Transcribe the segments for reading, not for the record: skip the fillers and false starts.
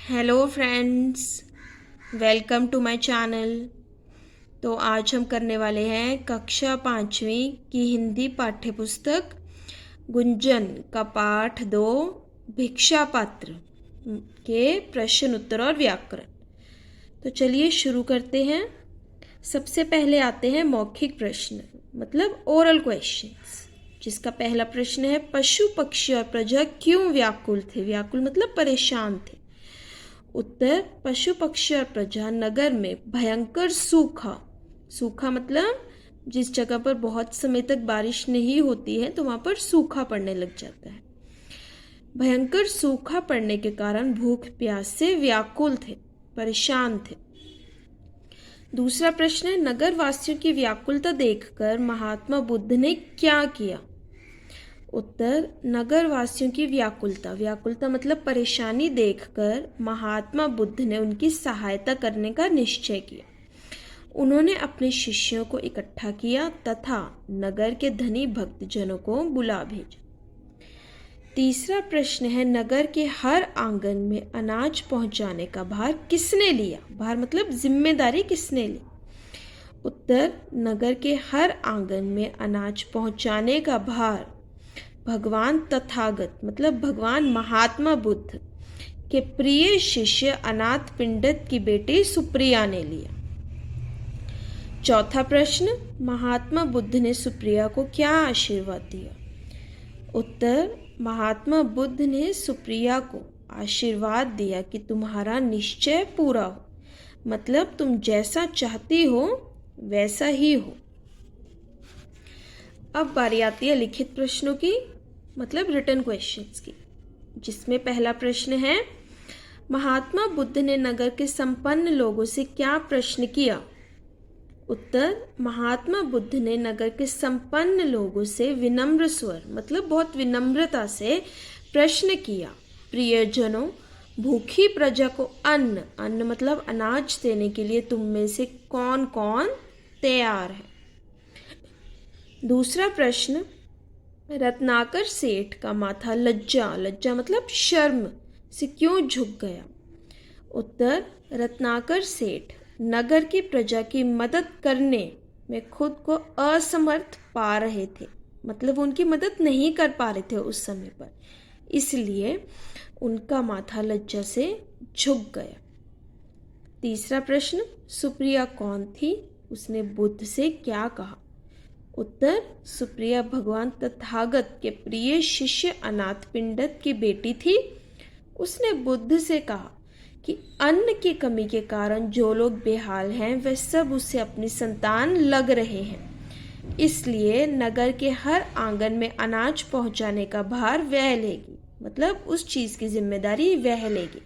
Hello friends, welcome to my channel. तो आज हम करने वाले हैं कक्षा 5वीं की हिंदी पाठ्य पुस्तक गुंजन का पाठ 2 भिक्षा पात्र के प्रश्न उत्तर और व्याकरण। तो चलिए शुरू करते हैं। सबसे पहले आते हैं मौखिक प्रश्न, मतलब ओरल क्वेश्चंस, जिसका पहला प्रश्न है पशु पक्षी और प्रजा क्यों व्याकुल थे। व्याकुल मतलब परेशान थे। उत्तर, पशु पक्षी और प्रजा नगर में भयंकर सूखा, सूखा मतलब जिस जगह पर बहुत समय तक बारिश नहीं होती है तो वहां पर सूखा पड़ने लग जाता है। भयंकर सूखा पड़ने के कारण भूख प्यास से व्याकुल थे, परेशान थे। दूसरा प्रश्न है नगर वासियों की व्याकुलता देखकर महात्मा बुद्ध ने क्या किया। उत्तर, नगर वासियों की व्याकुलता, व्याकुलता मतलब परेशानी देखकर महात्मा बुद्ध ने उनकी सहायता करने का निश्चय किया। उन्होंने अपने शिष्यों को इकट्ठा किया तथा नगर के धनी भक्तजनों को बुला भेजा। तीसरा प्रश्न है नगर के हर आंगन में अनाज पहुंचाने का भार किसने लिया। भार मतलब जिम्मेदारी किसने ली। उत्तर, नगर के हर आंगन में अनाज पहुंचाने का भार भगवान तथागत मतलब भगवान महात्मा बुद्ध के प्रिय शिष्य अनाथ पिंडित की बेटी सुप्रिया ने लिया। चौथा प्रश्न, महात्मा बुद्ध ने सुप्रिया को क्या आशीर्वाद दिया। उत्तर, महात्मा बुद्ध ने सुप्रिया को आशीर्वाद दिया कि तुम्हारा निश्चय पूरा हो, मतलब तुम जैसा चाहती हो वैसा ही हो। अब बारी आती है लिखित प्रश्नों की, मतलब रिटन क्वेश्चंस की, जिसमें पहला प्रश्न है महात्मा बुद्ध ने नगर के संपन्न लोगों से क्या प्रश्न किया। उत्तर, महात्मा बुद्ध ने नगर के संपन्न लोगों से विनम्र स्वर मतलब बहुत विनम्रता से प्रश्न किया, प्रियजनों, भूखी प्रजा को अन्न, अन्न मतलब अनाज देने के लिए तुम में से कौन कौन तैयार है। दूसरा प्रश्न, रत्नाकर सेठ का माथा लज्जा, लज्जा मतलब शर्म से क्यों झुक गया। उत्तर, रत्नाकर सेठ नगर की प्रजा की मदद करने में खुद को असमर्थ पा रहे थे, मतलब उनकी मदद नहीं कर पा रहे थे उस समय पर, इसलिए उनका माथा लज्जा से झुक गया। तीसरा प्रश्न, सुप्रिया कौन थी, उसने बुद्ध से क्या कहा। उत्तर, सुप्रिया भगवान तथागत के प्रिय शिष्य अनाथ पिंडित की बेटी थी। उसने बुद्ध से कहा कि अन्न की कमी के कारण जो लोग बेहाल हैं वे सब उससे अपनी संतान लग रहे हैं, इसलिए नगर के हर आंगन में अनाज पहुंचाने का भार वह लेगी, मतलब उस चीज की जिम्मेदारी वह लेगी।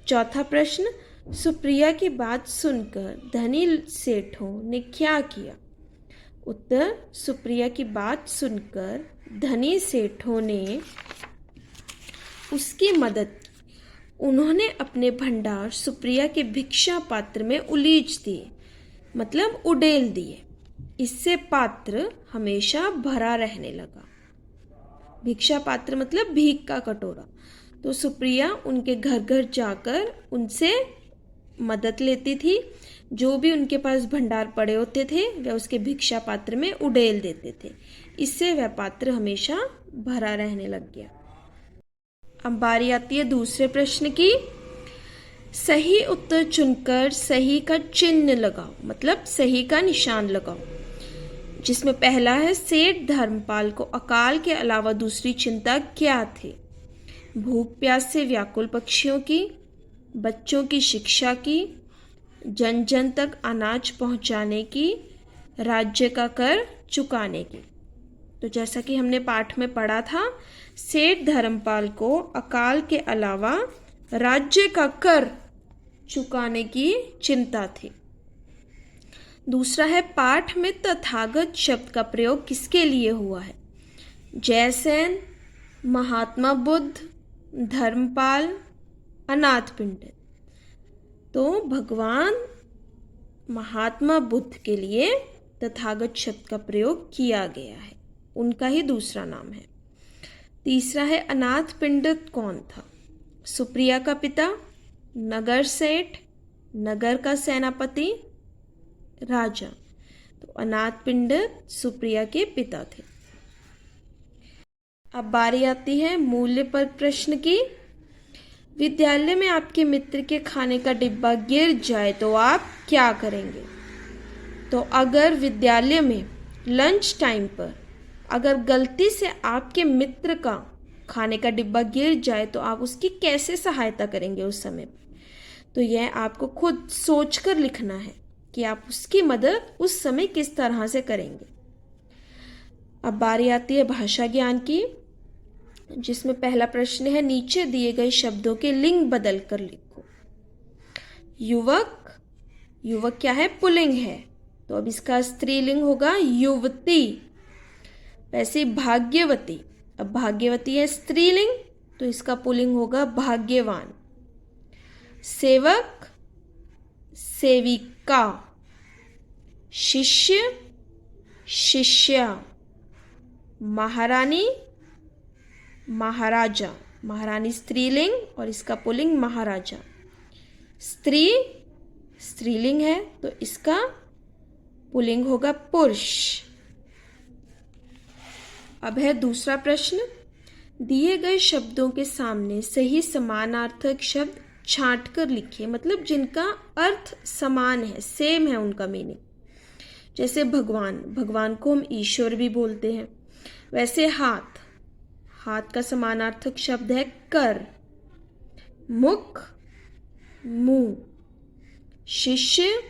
चौथा प्रश्न, सुप्रिया की बात सुनकर धनी सेठों ने क्या किया। उत्तर, सुप्रिया की बात सुनकर धनी सेठों ने उसकी मदद की। उन्होंने अपने भंडार सुप्रिया के भिक्षा पात्र में उलीच दिए, मतलब उडेल दिए। इससे पात्र हमेशा भरा रहने लगा। भिक्षा पात्र मतलब भीख का कटोरा। तो सुप्रिया उनके घर घर जाकर उनसे मदद लेती थी। जो भी उनके पास भंडार पड़े होते थे वह उसके भिक्षा पात्र में उडेल देते थे। इससे वह पात्र हमेशा भरा रहने लग गया। अब बारी आती है दूसरे प्रश्न की। सही उत्तर चुनकर सही का चिन्ह लगाओ, मतलब सही का निशान लगाओ। जिसमें पहला है सेठ धर्मपाल को अकाल के अलावा दूसरी चिंता क्या थी। भूख प्यास से व्याकुल पक्षियों की, बच्चों की शिक्षा की, जन जन तक अनाज पहुंचाने की, राज्य का कर चुकाने की। तो जैसा कि हमने पाठ में पढ़ा था, सेठ धर्मपाल को अकाल के अलावा राज्य का कर चुकाने की चिंता थी। दूसरा है पाठ में तथागत शब्द का प्रयोग किसके लिए हुआ है। जयसेन, महात्मा बुद्ध, धर्मपाल, अनाथ पिंडित। तो भगवान महात्मा बुद्ध के लिए तथागत शब्द का प्रयोग किया गया है, उनका ही दूसरा नाम है। तीसरा है अनाथ पिंडित कौन था। सुप्रिया का पिता, नगर सेठ, नगर का सेनापति, राजा। तो अनाथ पिंडर सुप्रिया के पिता थे। अब बारी आती है मूल्य पर प्रश्न की। विद्यालय में आपके मित्र के खाने का डिब्बा गिर जाए तो आप क्या करेंगे? तो अगर विद्यालय में लंच टाइम पर अगर गलती से आपके मित्र का खाने का डिब्बा गिर जाए तो आप उसकी कैसे सहायता करेंगे उस समय? तो यह आपको खुद सोचकर लिखना है कि आप उसकी मदद उस समय किस तरह से करेंगे। अब बारी आती है भाषा ज्ञान की, जिसमें पहला प्रश्न है नीचे दिए गए शब्दों के लिंग बदल कर लिखो। युवक, युवक क्या है? पुल्लिंग है, तो अब इसका स्त्रीलिंग होगा युवती। वैसे भाग्यवती, अब भाग्यवती है स्त्रीलिंग, तो इसका पुल्लिंग होगा भाग्यवान। सेवक, सेविका। शिष्य, शिष्या। महारानी, महाराजा। महारानी स्त्रीलिंग और इसका पुल्लिंग महाराजा। स्त्री, स्त्रीलिंग है, तो इसका पुल्लिंग होगा पुरुष। अब है दूसरा प्रश्न। दिए गए शब्दों के सामने सही समानार्थक शब्द छांट कर लिखिए, मतलब जिनका अर्थ समान है, सेम है उनका मीनिंग। जैसे भगवान, भगवान को हम ईश्वर भी बोलते हैं। वैसे हाथ, हाथ का समानार्थक शब्द है कर। मुख, मुंह। शिष्य,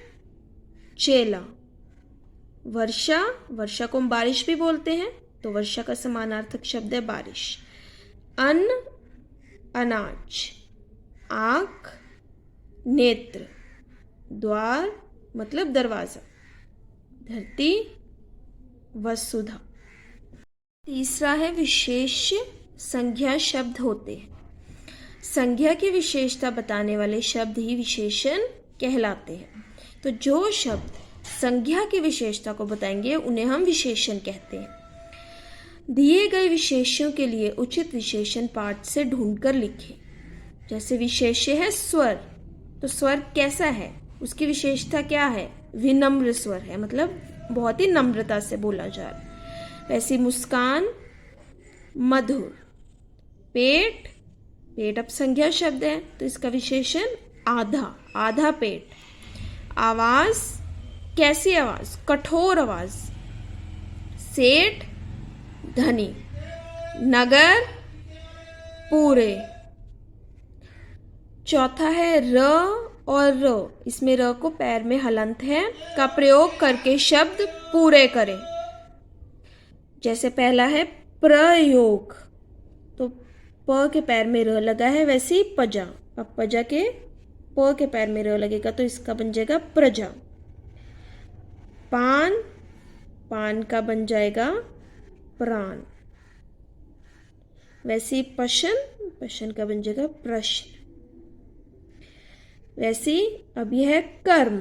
चेला। वर्षा, वर्षा को हम बारिश भी बोलते हैं, तो वर्षा का समानार्थक शब्द है बारिश। अन्न, अनाज। आँख, नेत्र। द्वार मतलब दरवाजा। धरती, वसुधा। तीसरा है विशेष संज्ञा शब्द होते हैं। संज्ञा की विशेषता बताने वाले शब्द ही विशेषण कहलाते हैं। तो जो शब्द संज्ञा की विशेषता को बताएंगे उन्हें हम विशेषण कहते हैं। दिए गए विशेष्यों के लिए उचित विशेषण पाठ से ढूंढकर लिखें। जैसे विशेष्य है स्वर, तो स्वर कैसा है? उसकी विशेषता क्या है? विनम्र स्वर है, मतलब बहुत ही नम्रता से बोला जा रहा है। वैसी मुस्कान, मधुर। पेट, पेट अब संज्ञा शब्द है, तो इसका विशेषण आधा, आधा पेट। आवाज, कैसी आवाज? कठोर आवाज। सेठ, धनी। नगर, पूरे। चौथा है र और र, इसमें र को पैर में हलंत है का प्रयोग करके शब्द पूरे करें। जैसे पहला है प्रयोग, तो प के पैर में र लगा है, वैसे ही पजा, अब पजा के प के पैर में र लगेगा तो इसका बन जाएगा प्रजा। पान, पान का बन जाएगा प्राण। वैसे ही पशन, पशन का बन जाएगा प्रश्न। वैसे ही अब यह है कर्म,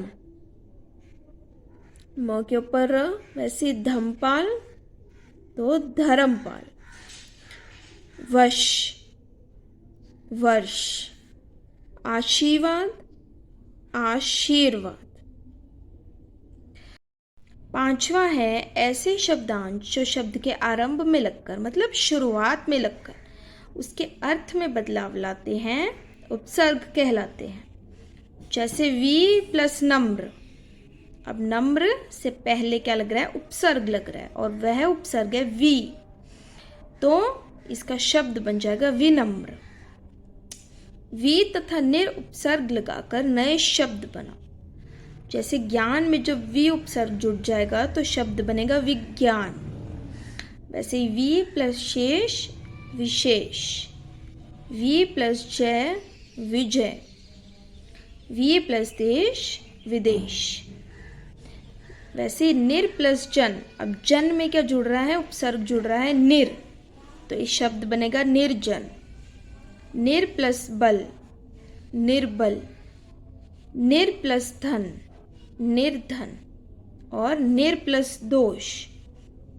म के ऊपर र, वैसे धमपाल तो धर्मपाल। वश, वर्ष। आशीर्वाद, आशीर्वाद। पांचवा है ऐसे शब्दांश जो शब्द के आरंभ में लगकर, मतलब शुरुआत में लगकर उसके अर्थ में बदलाव लाते हैं, उपसर्ग कहलाते हैं। जैसे वी प्लस नम्र, अब नम्र से पहले क्या लग रहा है? उपसर्ग लग रहा है, और वह उपसर्ग है वी, तो इसका शब्द बन जाएगा विनम्र। वी तथा निर उपसर्ग लगाकर नए शब्द बना। जैसे ज्ञान में जब वी उपसर्ग जुड़ जाएगा तो शब्द बनेगा विज्ञान। वैसे वी प्लस शेष, विशेष। वी प्लस जय, विजय। वी प्लस देश, विदेश। वैसे निर प्लस जन, अब जन में क्या जुड़ रहा है? उपसर्ग जुड़ रहा है निर, तो इस शब्द बनेगा निर्जन। निर प्लस बल, निर्बल। निर प्लस धन, निर्धन। और निर प्लस दोष,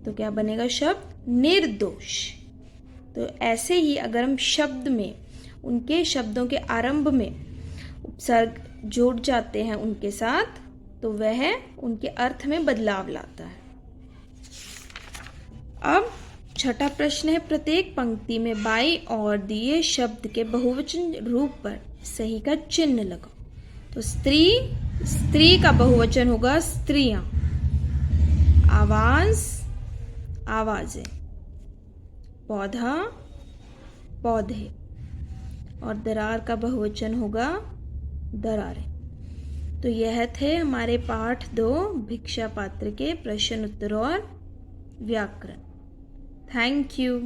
तो क्या बनेगा शब्द? निर्दोष। तो ऐसे ही अगर हम शब्द में, उनके शब्दों के आरंभ में उपसर्ग जुड़ जाते हैं उनके साथ तो वह उनके अर्थ में बदलाव लाता है। अब छठा प्रश्न है, प्रत्येक पंक्ति में बाईं ओर दिए शब्द के बहुवचन रूप पर सही का चिन्ह लगाओ। तो स्त्री, स्त्री का बहुवचन होगा स्त्रियां। आवाज, आवाजें। पौधा, पौधे। और दरार का बहुवचन होगा दरारें। तो यह थे हमारे पाठ 2 भिक्षा पात्र के प्रश्न उत्तर और व्याकरण। Thank you.